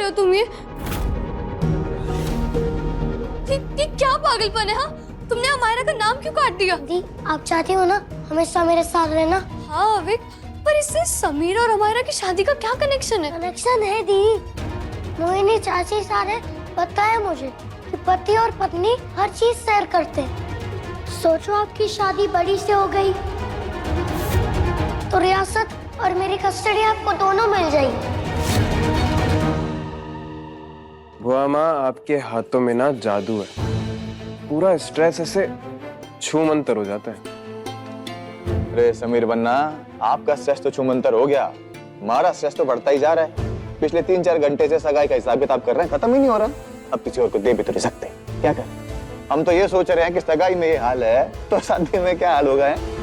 हो तुम ये क्या पागलपन है? हाँ, तुमने अमायरा का नाम क्यों काट दिया? दी, आप चाहती हो ना हमेशा मेरे साथ रहना? हाँ अविक, पर इससे समीर और अमायरा की शादी का क्या कनेक्शन है? कनेक्शन है दी। मोहिनी चाची सारे पता है मुझे कि पति और पत्नी हर चीज शेयर करते हैं। सोचो आपकी शादी बड़ी से हो गई तो रियासत और मेरी कस्टडी आपको दोनों मिल जाएगी। बुआ माँ, आपके हाथों में ना जादू है, पूरा स्ट्रेस ऐसे छूमंतर हो जाता है। अरे समीर बन्ना, आपका स्ट्रेस तो छूमंतर हो गया, हमारा स्ट्रेस तो बढ़ता ही जा रहा है। पिछले 3-4 घंटे से सगाई का हिसाब किताब कर रहे हैं, खत्म ही नहीं हो रहा। अब किसी और को दे भी तो नहीं सकते, क्या करें? हम तो ये सोच रहे हैं कि सगाई में ये हाल है तो शादी में क्या हाल होगा है?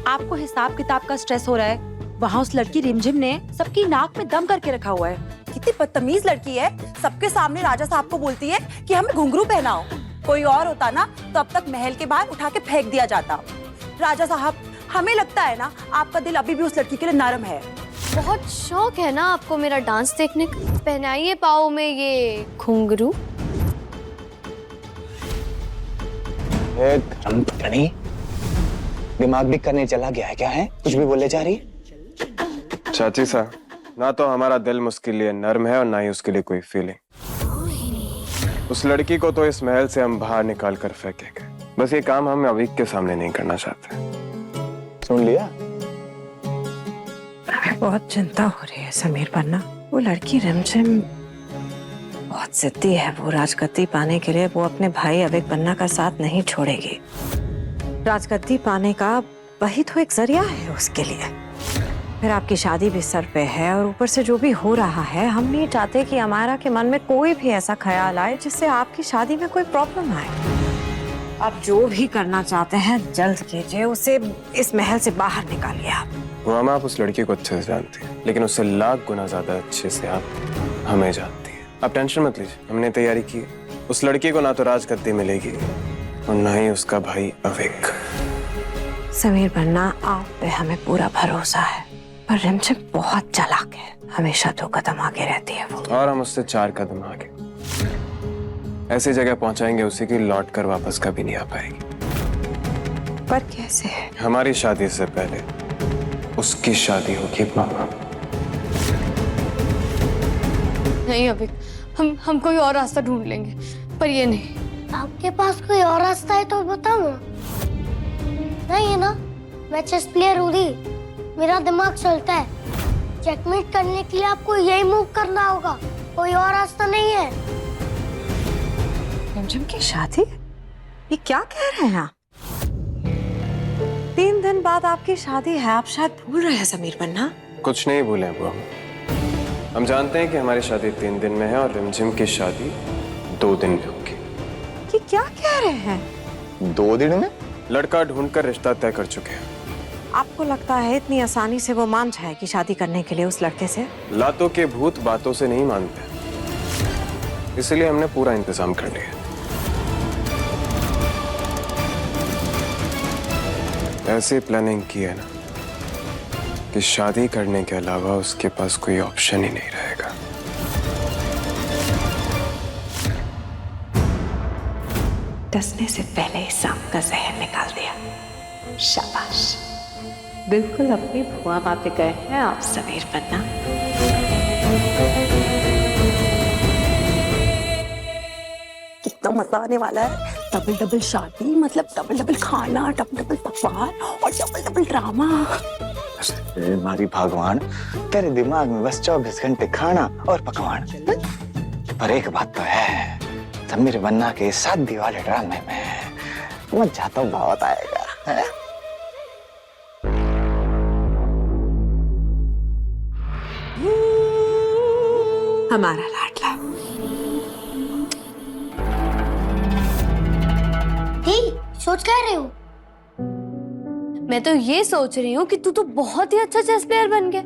आपको हिसाब किताब का स्ट्रेस हो रहा है, वहाँ उस लड़की रिमझिम ने सबकी नाक में दम करके रखा हुआ है। कितनी बदतमीज लड़की है, सबके सामने राजा साहब को बोलती है कि हमें घुंघरू पहनाओ। कोई और होता ना तो अब तक महल के बाहर उठा के फेंक दिया जाता। राजा साहब, हमें लगता है ना आपका दिल अभी भी उस लड़की के लिए नरम है। बहुत शौक है ना आपको मेरा डांस देखने का? पहनाइए पाँव में ये घुंघरू। दिमाग भी करने चला गया है क्या? है कुछ भी बोले जा रही है? चाची साहब, ना तो हमारा दिल उसके लिए नर्म है और ना ही उसके लिए कोई फीलिंग। उस लड़की को तो इस महल से हम बाहर निकाल कर फेंकेंगे। बस ये काम हम अवीक के सामने नहीं करना चाहते। सुन लिया? हमें बहुत चिंता हो रही है समीर पन्ना। वो लड़की रिमझिम बहुत जिद्दी है। वो राजगद्दी पाने के लिए वो अपने भाई अविक पन्ना का साथ नहीं छोड़ेगी। राजगद्दी पाने का वही तो एक जरिया है उसके लिए। फिर आपकी शादी भी सर पे है और ऊपर से जो भी हो रहा है, हम नहीं चाहते कि अमायरा के मन में कोई भी ऐसा ख्याल आए जिससे आपकी शादी में कोई प्रॉब्लम आए। आप जो भी करना चाहते हैं जल्द कीजिए, उसे इस महल से बाहर निकालिए। आप बुआ माँ, आप उस लड़की को अच्छे से जानती हैं, लेकिन उससे लाख गुना ज्यादा अच्छे से आप हमें जानती हैं। आप टेंशन मत लीजिए, हमने तैयारी की है। उस लड़की को ना तो राजगद्दी मिलेगी और ना ही उसका भाई अविक। समीर पन्ना, आप पे हमें पूरा भरोसा है, पर रिमझिम बहुत चालाक है। हमेशा 2 कदम आगे रहती है वो। और हम उससे 4 कदम आगे। ऐसी जगह पहुंचाएंगे उसे कि लौट कर वापस कभी नहीं आ पाएगी। पर कैसे? हमारी शादी से पहले उसकी शादी होगी मामा। नहीं अविक, हम कोई और रास्ता ढूंढ लेंगे, पर ये नहीं। आपके पास कोई और रास्ता है तो बताओ। नहीं है ना, मैं चेस प्लेयर हूँ दी, मेरा दिमाग चलता है। चेकमेट करने के लिए आपको यही मूव करना होगा, कोई और रास्ता नहीं है। रिमझिम की शादी? ये क्या कह रहे हैं आप? 3 दिन बाद आपकी शादी है, आप शायद भूल रहे हैं समीर पन्ना। कुछ नहीं भूले बुआ। हम जानते हैं कि हमारी शादी 3 दिन में है और रिमझिम की शादी 2 दिन में होगी। ये क्या कह रहे हैं? 2 दिन में? लड़का ढूंढकर रिश्ता तय कर चुके हैं। आपको लगता है इतनी आसानी से वो मान जाएगी शादी करने के लिए उस लड़के से? लातों के भूत बातों से नहीं मानते, इसलिए हमने पूरा इंतजाम कर लिया। ऐसी प्लानिंग की है ना कि शादी करने के अलावा उसके पास कोई ऑप्शन ही नहीं रहेगा। डसने से पहले ही सांप का जहर निकाल दिया। शाबाश, बिल्कुल अपनी भुआ माँ पे गए हैं आप समीर पन्ना। कितना मजा आने वाला है। डबल डबल शादी मतलब डबल डबल खाना, डबल डबल पकवान और डबल डबल ड्रामा। हमारी भगवान, तेरे दिमाग में बस 24 घंटे खाना और पकवान। पर एक बात तो है, समीर बन्ना के शादी वाले ड्रामे में मजा तो बहुत आएगा, है? हमारा लाडला। सोच क्या रहे हो? मैं तो ये सोच रही हूँ कि तू तो बहुत ही अच्छा चेस प्लेयर बन गया।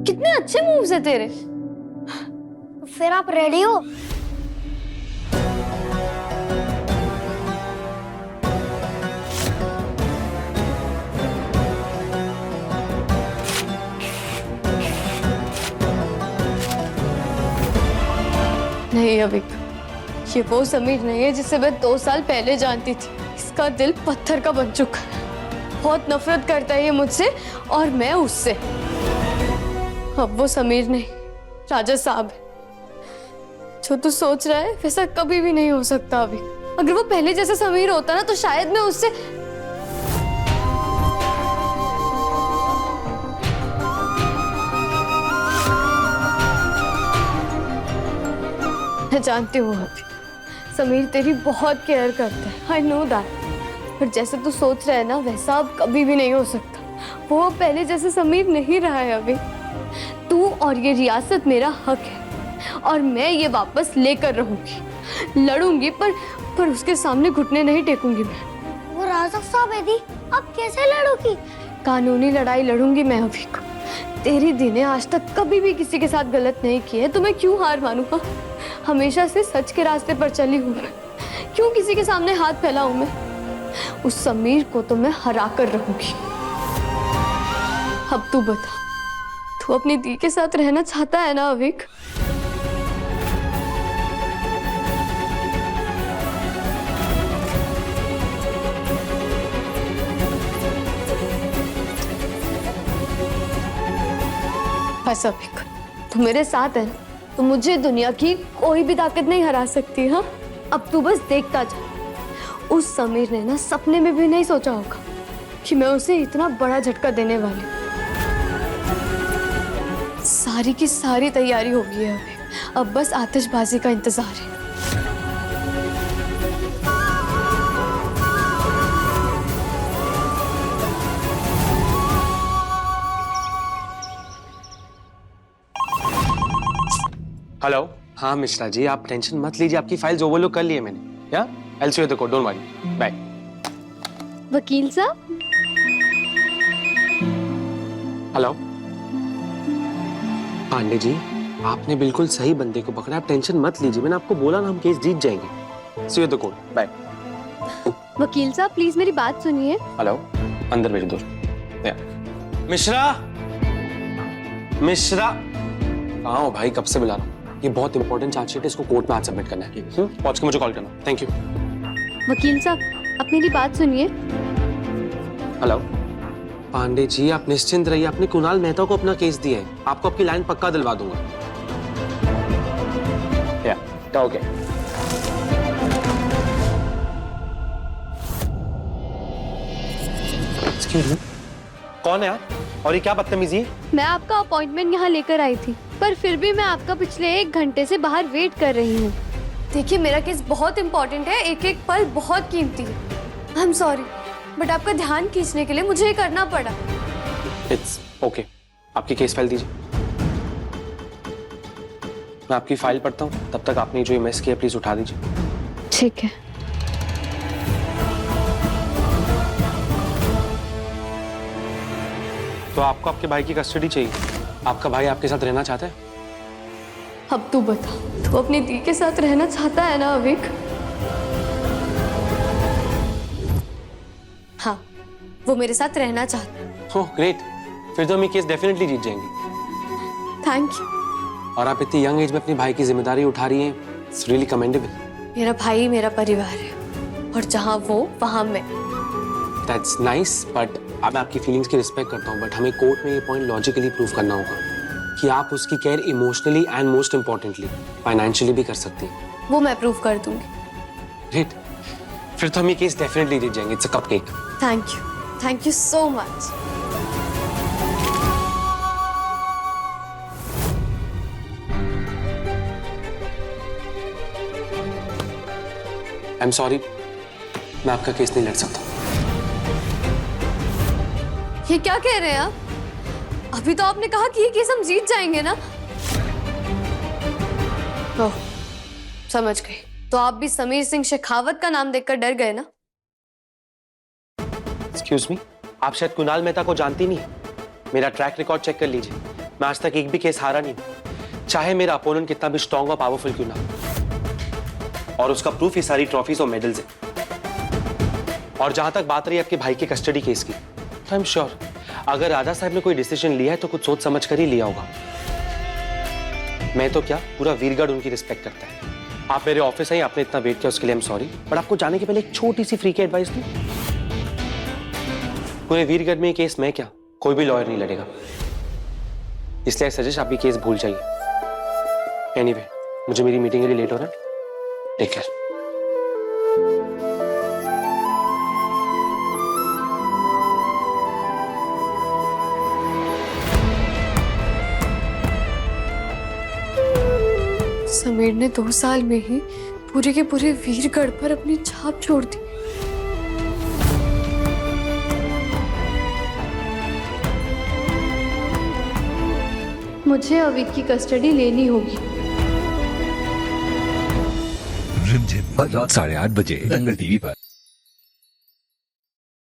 कितने अच्छे मूव्स है तेरे। फिर आप रेडी हो? नहीं अविक, ये वो समीर नहीं है जिसे मैं 2 साल पहले जानती थी। इसका दिल पत्थर का बन चुका है। बहुत नफरत करता है ये मुझसे और मैं उससे। अब वो समीर नहीं, राजा साहब है। जो तू सोच रहा है वैसा कभी भी नहीं हो सकता अविक। अगर वो पहले जैसा समीर होता ना तो शायद मैं उससे। मैं जानती हूँ अभी समीर तेरी बहुत केयर करता है। I know that. पर जैसे तू सोच रहा है ना वैसा अब कभी भी नहीं हो सकता। वो पहले जैसे समीर नहीं रहा है अभी। तू और ये रियासत मेरा हक है और मैं ये वापस लेकर रहूंगी। लड़ूंगी पर उसके सामने घुटने नहीं टेकूंगी मैं। वो राजा साहब है दी, अब कैसे लड़ोगी? कानूनी लड़ाई लड़ूंगी मैं अभी। तेरी दी ने आज तक कभी भी किसी के साथ गलत नहीं किया है तो मैं क्यों हार मानूंगा? हमेशा से सच के रास्ते पर चली हूँ मैं। क्यों किसी के सामने हाथ फैलाऊं मैं? उस समीर को तो मैं हरा कर रहूंगी। अब तू बता, तू अपनी दी के साथ रहना चाहता है ना अविक? बस अविक, तू मेरे साथ है ना तो मुझे दुनिया की कोई भी ताकत नहीं हरा सकती। हाँ, अब तू बस देखता जा। उस समीर ने ना सपने में भी नहीं सोचा होगा कि मैं उसे इतना बड़ा झटका देने वाली हूँ। सारी की सारी तैयारी हो गई है अभी। अब बस आतिशबाजी का इंतजार है। हेलो, हाँ मिश्रा जी, आप टेंशन मत लीजिए, आपकी फाइल्स ओवरलुक कर ली है मैंने। या I'll see you at the court, don't worry. Bye. वकील साहब। हेलो पांडे जी, आपने बिल्कुल सही बंदे को पकड़ा, आप टेंशन मत लीजिए। मैंने आपको बोला ना हम केस जीत जाएंगे। See you at the court. Bye. वकील साहब प्लीज मेरी बात सुनिए। हेलो, अंदर भेज दो। मिश्रा, मिश्रा कहाँ हो भाई? कब से बुला रहा हूँ। ये बहुत इंपॉर्टेंट चार्जशीट है, इसको कोर्ट में आज सबमिट करना है। पहुंच के मुझे कॉल करना। Thank you. वकील साहब आप मेरी बात सुनिए। हेलो पांडे जी, आप निश्चिंत रहिए, आपने कुणाल मेहता को अपना केस दिया है, आपको आपकी लाइन पक्का दिलवा दूंगा। या ओके। एक्सक्यूज मी, कौन है आप और ये क्या बदतमीजी है? मैं आपका अपॉइंटमेंट यहाँ लेकर आई थी पर फिर भी मैं आपका पिछले 1 घंटे से बाहर वेट कर रही हूँ। देखिए मेरा केस बहुत इंपॉर्टेंट है, एक एक पल बहुत कीमती है। आई एम सॉरी बट आपका ध्यान खींचने के लिए मुझे ये करना पड़ा। इट्स ओके, आपकी केस फाइल दीजिए, मैं आपकी फाइल पढ़ता हूँ। तब तक आपने जो मिस किया प्लीज उठा दीजिए। ठीक है। तो आपको आपके भाई की कस्टडी चाहिए? आपका भाई आपके साथ रहना चाहता है? अब तू बता, तू अपनी दी के साथ रहना चाहता है ना अविक? हाँ, वो मेरे साथ रहना चाहता है। ओह ग्रेट, फिर तो हम ये केस डेफिनेटली जीत जाएंगे। Thank you. और आप इतनी यंग एज में अपनी भाई की जिम्मेदारी उठा रही हैं, इट्स रियली कमेंडेबल। मेरा भाई मेरा परिवार है और जहाँ वो वहाँ मैं। दैट्स नाइस, बट अब मैं आपकी फीलिंग्स की रिस्पेक्ट करता हूँ, बट हमें कोर्ट में ये पॉइंट लॉजिकली प्रूव करना होगा कि आप उसकी care emotionally and most importantly financially भी कर सकती हैं। वो मैं प्रूव कर दूंगी। ग्रेट, फिर तो हम ये केस डेफिनेटली जीत जाएंगे। It's a cupcake. Thank you so much. I am sorry, मैं आपका केस नहीं लड़ सकता। ये क्या कह रहे हैं आप? अभी तो आपने कहा कि ये केस हम जीत जाएंगे ना? ओह, समझ गई। तो आप भी समीर सिंह शेखावत का नाम देखकर डर गए ना? एक्सक्यूज मी, आप शायद कुणाल मेहता को जानती नहीं। मेरा ट्रैक रिकॉर्ड चेक कर लीजिए, मैं आज तक एक भी केस हारा नहीं, चाहे मेरा अपोनेंट कितना भी स्ट्रॉन्ग और पावरफुल क्यों ना हो। और उसका प्रूफ ये सारी ट्रॉफीज और मेडल्स है। और जहां तक बात रही आपके भाई के कस्टडी केस की, तो आई एम श्योर अगर राजा साहब ने कोई डिसीजन लिया है तो कुछ सोच समझ कर ही लिया होगा। मैं तो क्या, पूरा वीरगढ़ उनकी रिस्पेक्ट करता है। आप मेरे ऑफिस आई, आपने इतना वेट किया, उसके लिए आई एम सॉरी। बट आपको जाने के पहले एक छोटी सी फ्री की एडवाइस दूं। पूरे वीरगढ़ में ये केस मैं क्या, कोई भी लॉयर नहीं लड़ेगा। इसलिए सजेस्ट आप ये केस भूल जाइए। एनीवे, मुझे मेरी मीटिंग के लिए लेट हो रहा है। Take care. समीर ने 2 साल में ही पूरे के पूरे वीरगढ़ पर अपनी छाप छोड़ दी। मुझे अविक की कस्टडी लेनी होगी। रिमझिम रात 8:30 बजे दंगल टीवी पर।